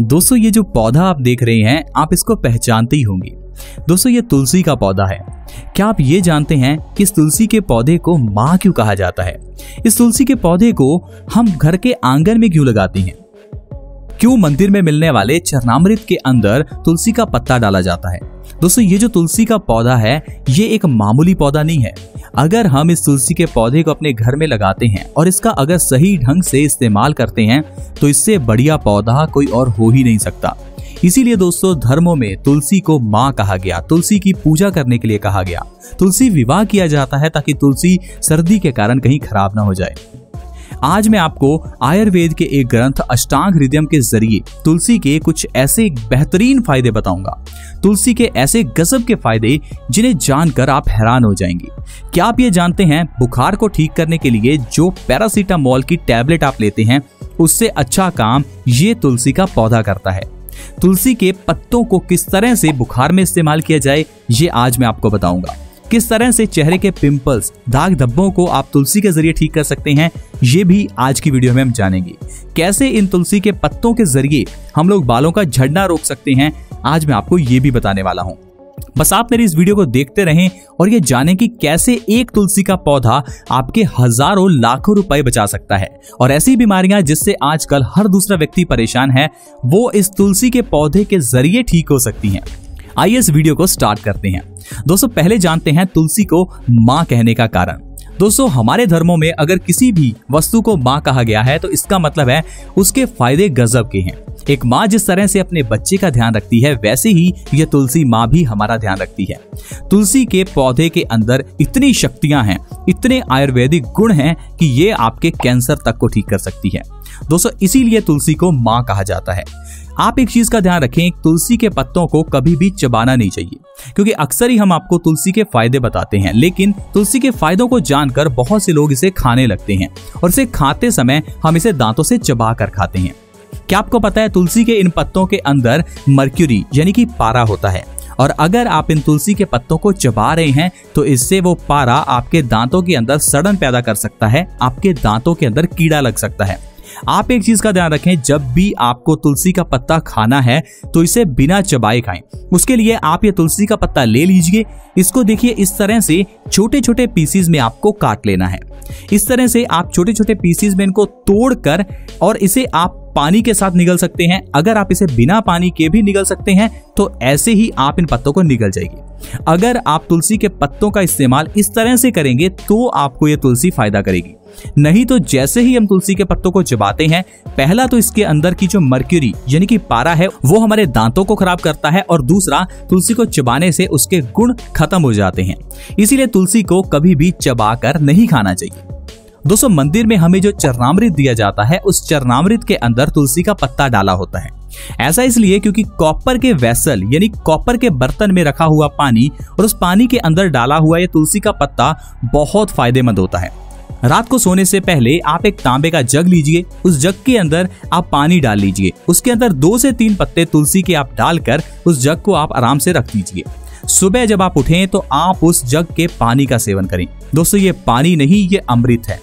दोस्तों ये जो पौधा आप देख रहे हैं, आप इसको पहचानते ही होंगे। दोस्तों ये तुलसी का पौधा है। क्या आप ये जानते हैं कि इस तुलसी के पौधे को माँ क्यों कहा जाता है? इस तुलसी के पौधे को हम घर के आंगन में क्यों लगाते हैं? क्यों मंदिर में मिलने वाले चरणामृत के अंदर तुलसी का पत्ता डाला जाता है? दोस्तों ये जो तुलसी का पौधा है, ये एक मामूली पौधा नहीं है। अगर हम इस तुलसी के पौधे को अपने घर में लगाते हैं और इसका अगर सही ढंग से इस्तेमाल करते हैं तो इससे बढ़िया पौधा कोई और हो ही नहीं सकता। इसीलिए दोस्तों धर्मों में तुलसी को माँ कहा गया, तुलसी की पूजा करने के लिए कहा गया। तुलसी विवाह किया जाता है ताकि तुलसी सर्दी के कारण कहीं खराब ना हो जाए। आज मैं आपको आयुर्वेद के एक ग्रंथ अष्टांग हृदयम के जरिए तुलसी के कुछ ऐसे बेहतरीन फायदे बताऊंगा। तुलसी के ऐसे गजब के फायदे जिन्हें जानकर आप हैरान हो जाएंगे। क्या आप ये जानते हैं बुखार को ठीक करने के लिए जो पैरासीटामोल की टैबलेट आप लेते हैं, उससे अच्छा काम ये तुलसी का पौधा करता है। तुलसी के पत्तों को किस तरह से बुखार में इस्तेमाल किया जाए, ये आज मैं आपको बताऊंगा। किस तरह से चेहरे के पिंपल्स, दाग धब्बों को आप तुलसी के जरिए ठीक कर सकते हैं, ये भी आज की वीडियो में हम जानेंगे। कैसे इन तुलसी के पत्तों के जरिए हम लोग बालों का झड़ना रोक सकते हैं, आज मैं आपको ये भी बताने वाला हूँ। बस आप मेरी इस वीडियो को देखते रहें और ये जानें कि कैसे एक तुलसी का पौधा आपके हजारों लाखों रुपए बचा सकता है। और ऐसी बीमारियां जिससे आजकल हर दूसरा व्यक्ति परेशान है, वो इस तुलसी के पौधे के जरिए ठीक हो सकती हैं। आइए इस वीडियो को स्टार्ट करते हैं। दोस्तों पहले जानते हैं तुलसी को माँ कहने का कारण। दोस्तों हमारे धर्मों में अगर किसी भी वस्तु को माँ कहा गया है तो इसका मतलब है उसके फायदे गजब के हैं। एक माँ जिस तरह से अपने बच्चे का ध्यान रखती है, वैसे ही ये तुलसी माँ भी हमारा ध्यान रखती है। तुलसी के पौधे के अंदर इतनी शक्तियां हैं, इतने आयुर्वेदिक गुण हैं कि ये आपके कैंसर तक को ठीक कर सकती है। दोस्तों इसीलिए तुलसी को माँ कहा जाता है। आप एक चीज का ध्यान रखें, तुलसी के पत्तों को कभी भी चबाना नहीं चाहिए, क्योंकि अक्सर ही हम आपको तुलसी के फायदे बताते हैं, लेकिन तुलसी के फायदों को जानकर बहुत से लोग इसे खाने लगते हैं और इसे खाते समय हम इसे दांतों से चबा कर खाते हैं। क्या आपको पता है तुलसी के इन पत्तों के अंदर मर्क्यूरी यानी कि पारा होता है, और अगर आप इन तुलसी के पत्तों को चबा रहे हैं तो इससे वो पारा आपके दांतों के अंदर सड़न पैदा कर सकता है, आपके दांतों के अंदर कीड़ा लग सकता है। आप एक चीज का ध्यान रखें, जब भी आपको तुलसी का पत्ता खाना है तो इसे बिना चबाए खाएं। उसके लिए आप ये तुलसी का पत्ता ले लीजिए, इसको देखिए इस तरह से छोटे छोटे पीसीज में आपको काट लेना है। इस तरह से आप छोटे छोटे पीसीज में इनको तोड़कर और इसे आप पानी के साथ निगल सकते हैं। अगर आप इसे बिना पानी के भी निगल सकते हैं तो ऐसे ही आप इन पत्तों को निगल जाएगी। अगर आप तुलसी के पत्तों का इस्तेमाल इस तरह से करेंगे तो आपको ये तुलसी फायदा करेगी। नहीं तो जैसे ही हम तुलसी के पत्तों को चबाते हैं, पहला तो इसके अंदर की जो मर्क्यूरी यानी कि पारा है वो हमारे दांतों को खराब करता है, और दूसरा तुलसी को चबाने से उसके गुण खत्म हो जाते हैं। इसीलिए तुलसी को कभी भी चबाकर नहीं खाना चाहिए। दोस्तों मंदिर में हमें जो चरणामृत दिया जाता है, उस चरणामृत के अंदर तुलसी का पत्ता डाला होता है। ऐसा इसलिए क्योंकि कॉपर के वेसल यानी कॉपर के बर्तन में रखा हुआ पानी और उस पानी के अंदर डाला हुआ ये तुलसी का पत्ता बहुत फायदेमंद होता है। रात को सोने से पहले आप एक तांबे का जग लीजिए, उस जग के अंदर आप पानी डाल लीजिए, उसके अंदर 2 से 3 पत्ते तुलसी के आप डालकर उस जग को आप आराम से रख दीजिए। सुबह जब आप उठें तो आप उस जग के पानी का सेवन करें। दोस्तों ये पानी नहीं, ये अमृत है,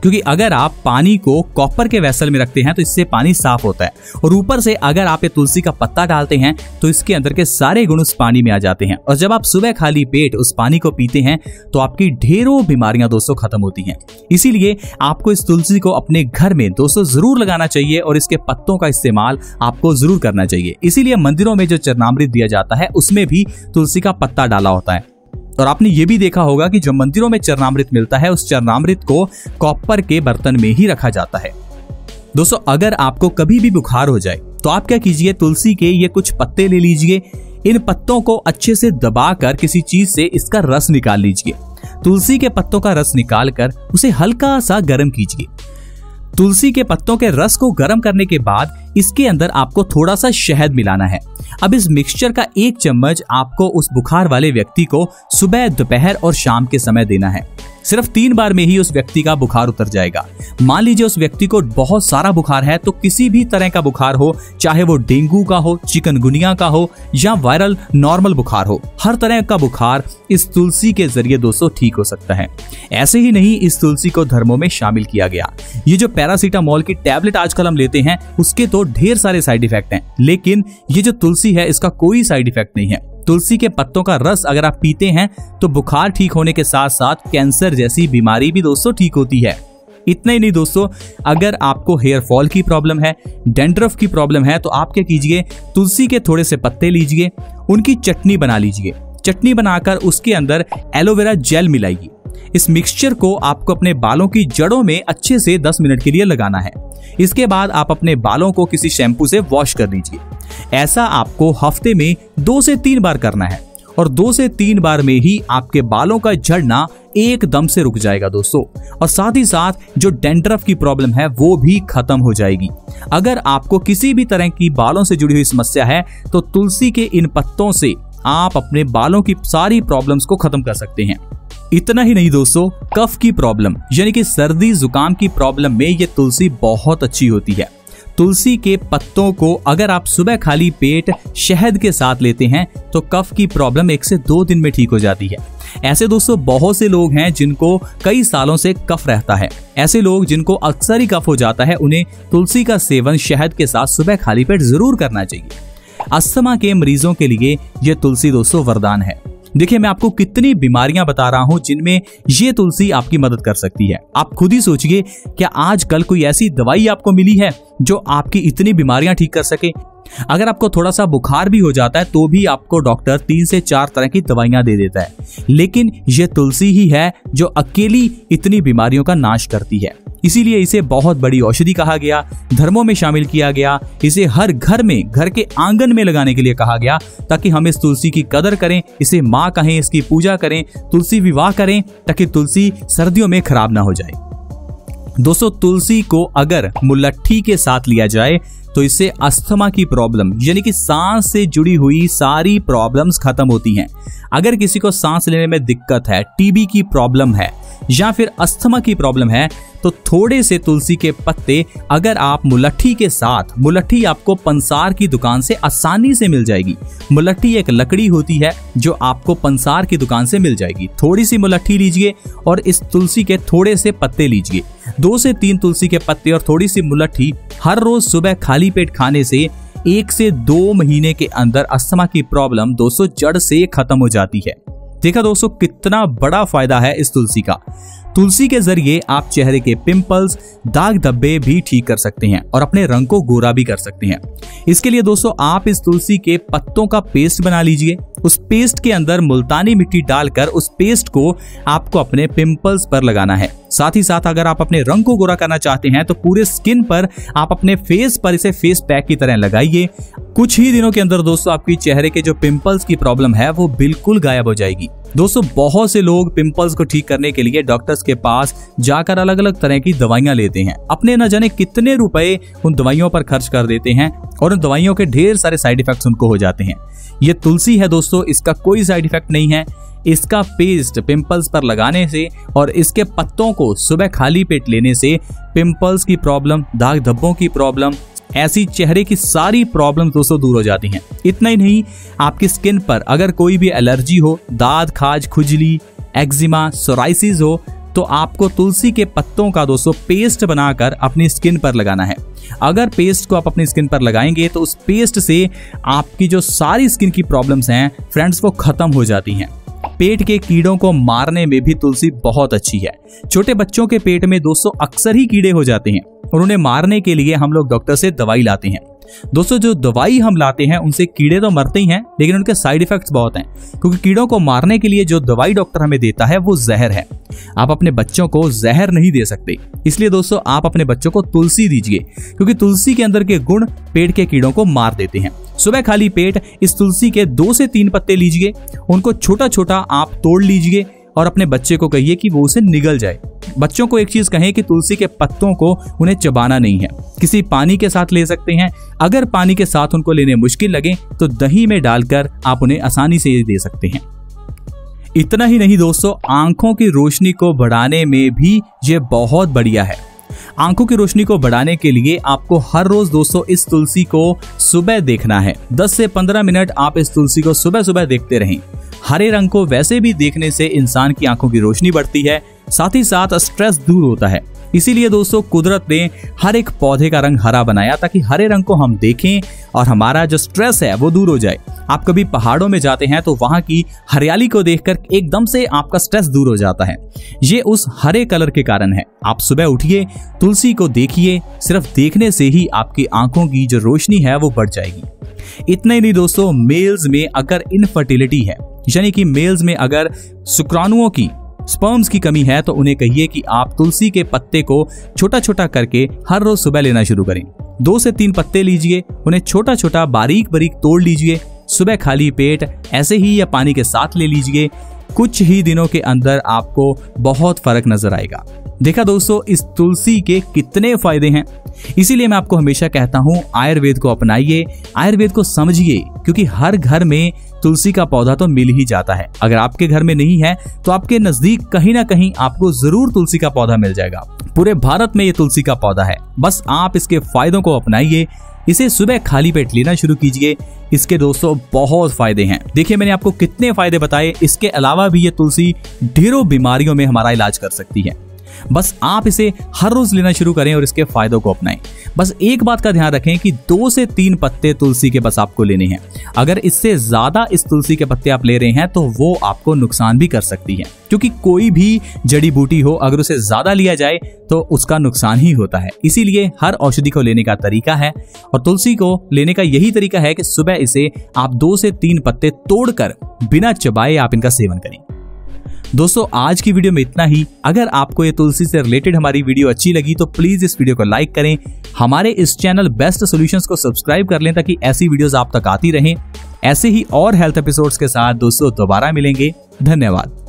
क्योंकि अगर आप पानी को कॉपर के वेसल में रखते हैं तो इससे पानी साफ होता है, और ऊपर से अगर आप ये तुलसी का पत्ता डालते हैं तो इसके अंदर के सारे गुण उस पानी में आ जाते हैं। और जब आप सुबह खाली पेट उस पानी को पीते हैं तो आपकी ढेरों बीमारियां दोस्तों खत्म होती हैं। इसीलिए आपको इस तुलसी को अपने घर में दोस्तों जरूर लगाना चाहिए और इसके पत्तों का इस्तेमाल आपको जरूर करना चाहिए। इसीलिए मंदिरों में जो चरणामृत दिया जाता है उसमें भी तुलसी का पत्ता डाला होता है। और आपने ये भी देखा होगा कि जो मंदिरों में चरणामृत मिलता है, उस चरणामृत को कॉपर के बर्तन में ही रखा जाता है। दोस्तों अगर आपको कभी भी बुखार हो जाए तो आप क्या कीजिए, तुलसी के ये कुछ पत्ते ले लीजिए, इन पत्तों को अच्छे से दबाकर किसी चीज से इसका रस निकाल लीजिए। तुलसी के पत्तों का रस निकालकर उसे हल्का सा गर्म कीजिए। तुलसी के पत्तों के रस को गर्म करने के बाद इसके अंदर आपको थोड़ा सा शहद मिलाना है। अब इस मिक्सचर का 1 चम्मच आपको उस बुखार वाले व्यक्ति को सुबह, दोपहर और शाम के समय देना है। सिर्फ 3 बार में ही उस व्यक्ति का बुखार उतर जाएगा। मान लीजिए उस व्यक्ति को बहुत सारा बुखार है, तो किसी भी तरह का बुखार हो, चाहे वो डेंगू का हो, चिकनगुनिया का हो या वायरल नॉर्मल बुखार हो, हर तरह का बुखार इस तुलसी के जरिए दोस्तों ठीक हो सकता है। ऐसे ही नहीं, इस तुलसी को धर्मों में शामिल किया गया। ये जो पैरासीटामोल की टैबलेट आजकल हम लेते हैं, उसके तो ढेर सारे साइड इफेक्ट हैं, लेकिन ये जो तुलसी है इसका कोई साइड इफेक्ट नहीं है। तुलसी के पत्तों का रस अगर आप पीते हैं तो बुखार ठीक होने के साथ साथ कैंसर जैसी बीमारी भी दोस्तों ठीक होती है। इतना ही नहीं दोस्तों, अगर आपको हेयर फॉल की प्रॉब्लम है, डैंड्रफ की प्रॉब्लम है, तो आप क्या कीजिए, तुलसी के थोड़े से पत्ते लीजिए, उनकी चटनी बना लीजिए। चटनी बनाकर उसके अंदर एलोवेरा जेल मिलाइए। इस मिक्सचर को आपको अपने बालों की जड़ों में अच्छे से 10 मिनट के लिए लगाना है। इसके बाद आप अपने बालों को किसी शैम्पू से वॉश कर लीजिए। ऐसा आपको हफ्ते में 2 से 3 बार करना है और 2 से 3 बार में ही आपके बालों का झड़ना एकदम से रुक जाएगा दोस्तों, और साथ ही साथ जो डैंड्रफ की प्रॉब्लम है वो भी खत्म हो जाएगी। अगर आपको किसी भी तरह की बालों से जुड़ी हुई समस्या है तो तुलसी के इन पत्तों से आप अपने बालों की सारी प्रॉब्लम्स को खत्म कर सकते हैं। इतना ही नहीं दोस्तों, कफ की प्रॉब्लम यानी कि सर्दी जुकाम की प्रॉब्लम में ये तुलसी बहुत अच्छी होती है। तुलसी के पत्तों को अगर आप सुबह खाली पेट शहद के साथ लेते हैं तो कफ की प्रॉब्लम 1 से 2 दिन में ठीक हो जाती है। ऐसे दोस्तों बहुत से लोग हैं जिनको कई सालों से कफ रहता है। ऐसे लोग जिनको अक्सर ही कफ हो जाता है, उन्हें तुलसी का सेवन शहद के साथ सुबह खाली पेट जरूर करना चाहिए। अस्थमा के मरीजों के लिए यह तुलसी दोस्तों वरदान है। देखिए, मैं आपको कितनी बीमारियां बता रहा हूं जिनमें ये तुलसी आपकी मदद कर सकती है। आप खुद ही सोचिए, क्या आजकल कोई ऐसी दवाई आपको मिली है जो आपकी इतनी बीमारियां ठीक कर सके? अगर आपको थोड़ा सा बुखार भी हो जाता है तो भी आपको डॉक्टर 3 से 4 तरह की दवाइयां दे देता है, लेकिन ये तुलसी ही है जो अकेली इतनी बीमारियों का नाश करती है। इसीलिए इसे बहुत बड़ी औषधि कहा गया, धर्मों में शामिल किया गया, इसे हर घर में, घर के आंगन में लगाने के लिए कहा गया, ताकि हम इस तुलसी की कदर करें, इसे माँ कहें, इसकी पूजा करें, तुलसी विवाह करें, ताकि तुलसी सर्दियों में खराब ना हो जाए। दोस्तों, तुलसी को अगर मुलट्ठी के साथ लिया जाए तो इससे अस्थमा की प्रॉब्लम यानी कि सांस से जुड़ी हुई सारी प्रॉब्लम्स खत्म होती हैं। अगर किसी को सांस लेने में दिक्कत है, टीबी की प्रॉब्लम है या फिर अस्थमा की प्रॉब्लम है, तो थोड़े से तुलसी के पत्ते अगर आप मुलट्ठी के साथ, मुलट्ठी आपको पंसार की दुकान से आसानी से मिल जाएगी। मुलट्ठी एक लकड़ी होती है जो आपको पंसार की दुकान से मिल जाएगी। थोड़ी सी मुलट्ठी लीजिए और इस तुलसी के थोड़े से पत्ते लीजिए। 2 से 3 तुलसी के पत्ते और थोड़ी सी मुलट्ठी हर रोज सुबह खाली पेट खाने से 1 से 2 महीने के अंदर अस्थमा की प्रॉब्लम दोस्तों जड़ से खत्म हो जाती है। देखा दोस्तों, कितना बड़ा फायदा है इस तुलसी का। तुलसी के जरिए आप चेहरे के पिंपल्स, दाग धब्बे भी ठीक कर सकते हैं और अपने रंग को गोरा भी कर सकते हैं। इसके लिए दोस्तों आप इस तुलसी के पत्तों का पेस्ट बना लीजिए। उस पेस्ट के अंदर मुल्तानी मिट्टी डालकर उस पेस्ट को आपको अपने पिंपल्स पर लगाना है। साथ ही साथ अगर आप अपने रंग को गोरा करना चाहते हैं तो पूरे स्किन पर आप अपने फेस पर इसे फेस पैक की तरह लगाइए। कुछ ही दिनों के अंदर दोस्तों आपकी चेहरे के जो पिंपल्स की प्रॉब्लम है वो बिल्कुल गायब हो जाएगी। दोस्तों, बहुत से लोग पिंपल्स को ठीक करने के लिए डॉक्टर्स के पास जाकर अलग अलग तरह की दवाइयां लेते हैं। अपने न जाने कितने रुपए उन दवाइयों पर खर्च कर देते हैं और उन दवाइयों के ढेर सारे साइड इफेक्ट्स उनको हो जाते हैं। ये तुलसी है दोस्तों, इसका कोई साइड इफेक्ट नहीं है। इसका पेस्ट पिंपल्स पर लगाने से और इसके पत्तों को सुबह खाली पेट लेने से पिंपल्स की प्रॉब्लम, दाग धब्बों की प्रॉब्लम, ऐसी चेहरे की सारी प्रॉब्लम दोस्तों दूर हो जाती हैं। इतना ही नहीं, आपकी स्किन पर अगर कोई भी एलर्जी हो, दाद, खाज, खुजली, एक्जिमा, सोराइसिस हो, तो आपको तुलसी के पत्तों का दोस्तों पेस्ट बनाकर अपनी स्किन पर लगाना है। अगर पेस्ट को आप अपनी स्किन पर लगाएंगे तो उस पेस्ट से आपकी जो सारी स्किन की प्रॉब्लम्स हैं फ्रेंड्स वो खत्म हो जाती हैं। पेट के कीड़ों को मारने में भी तुलसी बहुत अच्छी है। छोटे बच्चों के पेट में दोस्तों अक्सर ही कीड़े हो जाते हैं और उन्हें मारने के लिए हम लोग डॉक्टर से दवाई लाते हैं। दोस्तों, जो दवाई हम लाते हैं उनसे कीड़े तो मरते ही हैं, लेकिन उनके साइड इफेक्ट्स बहुत हैं, क्योंकि कीड़ों को मारने के लिए जो दवाई डॉक्टर हमें देता है वो जहर है। आप अपने बच्चों को जहर नहीं दे सकते, इसलिए दोस्तों आप अपने बच्चों को तुलसी दीजिए, क्योंकि तुलसी के अंदर के गुण पेट के कीड़ों को मार देते हैं। सुबह खाली पेट इस तुलसी के 2 से 3 पत्ते लीजिए, उनको छोटा छोटा आप तोड़ लीजिए और अपने बच्चे को कहिए कि वो उसे निगल जाए। बच्चों को एक चीज कहें कि तुलसी के पत्तों को उन्हें चबाना नहीं है, किसी पानी के साथ ले सकते हैं। अगर पानी के साथ उनको लेने मुश्किल लगे तो दही में डालकर आप उन्हें आसानी से दे सकते हैं। इतना ही नहीं दोस्तों, आंखों की रोशनी को बढ़ाने में भी ये बहुत बढ़िया है। आंखों की रोशनी को बढ़ाने के लिए आपको हर रोज दोस्तों इस तुलसी को सुबह देखना है। 10 से 15 मिनट आप इस तुलसी को सुबह सुबह देखते रहें। हरे रंग को वैसे भी देखने से इंसान की आंखों की रोशनी बढ़ती है, साथ ही साथ स्ट्रेस दूर होता है। इसीलिए दोस्तों कुदरत ने हर एक पौधे का रंग हरा बनाया ताकि हरे रंग को हम देखें और हमारा जो स्ट्रेस है वो दूर हो जाए। आप कभी पहाड़ों में जाते हैं तो वहां की हरियाली को देखकर एकदम से आपका स्ट्रेस दूर हो जाता है। ये उस हरे कलर के कारण है। आप सुबह उठिए, तुलसी को देखिए, सिर्फ देखने से ही आपकी आंखों की जो रोशनी है वो बढ़ जाएगी। इतना ही नहीं दोस्तों, मेल्स में अगर इनफर्टिलिटी है, यानी कि मेल्स में अगर शुक्राणुओं की स्पर्म्स की कमी है, तो उन्हें कहिए कि आप तुलसी के पत्ते को छोटा छोटा करके हर रोज सुबह लेना शुरू करें। 2 से 3 पत्ते लीजिए, उन्हें छोटा छोटा बारीक बारीक तोड़ लीजिए, सुबह खाली पेट ऐसे ही या पानी के साथ ले लीजिए। कुछ ही दिनों के अंदर आपको बहुत फर्क नजर आएगा। देखा दोस्तों इस तुलसी के कितने फायदे हैं। इसीलिए मैं आपको हमेशा कहता हूं आयुर्वेद को अपनाइए, आयुर्वेद को समझिए, क्योंकि हर घर में तुलसी का पौधा तो मिल ही जाता है। अगर आपके घर में नहीं है तो आपके नजदीक कहीं ना कहीं आपको जरूर तुलसी का पौधा मिल जाएगा। पूरे भारत में ये तुलसी का पौधा है, बस आप इसके फायदों को अपनाइए। इसे सुबह खाली पेट लेना शुरू कीजिए। इसके दोस्तों बहुत फायदे हैं। देखिए मैंने आपको कितने फायदे बताए। इसके अलावा भी ये तुलसी ढेरों बीमारियों में हमारा इलाज कर सकती है। बस आप इसे हर रोज लेना शुरू करें और इसके फायदों को अपनाएं। बस एक बात का ध्यान रखें कि 2 से 3 पत्ते तुलसी के बस आपको लेने हैं। अगर इससे ज्यादा इस तुलसी के पत्ते आप ले रहे हैं तो वो आपको नुकसान भी कर सकती है, क्योंकि कोई भी जड़ी बूटी हो अगर उसे ज्यादा लिया जाए तो उसका नुकसान ही होता है। इसीलिए हर औषधि को लेने का तरीका है, और तुलसी को लेने का यही तरीका है कि सुबह इसे आप 2 से 3 पत्ते तोड़कर बिना चबाए आप इनका सेवन करें। दोस्तों आज की वीडियो में इतना ही। अगर आपको ये तुलसी से रिलेटेड हमारी वीडियो अच्छी लगी तो प्लीज इस वीडियो को लाइक करें। हमारे इस चैनल बेस्ट सॉल्यूशंस को सब्सक्राइब कर लें ताकि ऐसी वीडियोस आप तक आती रहें। ऐसे ही और हेल्थ एपिसोड्स के साथ दोस्तों दोबारा मिलेंगे। धन्यवाद।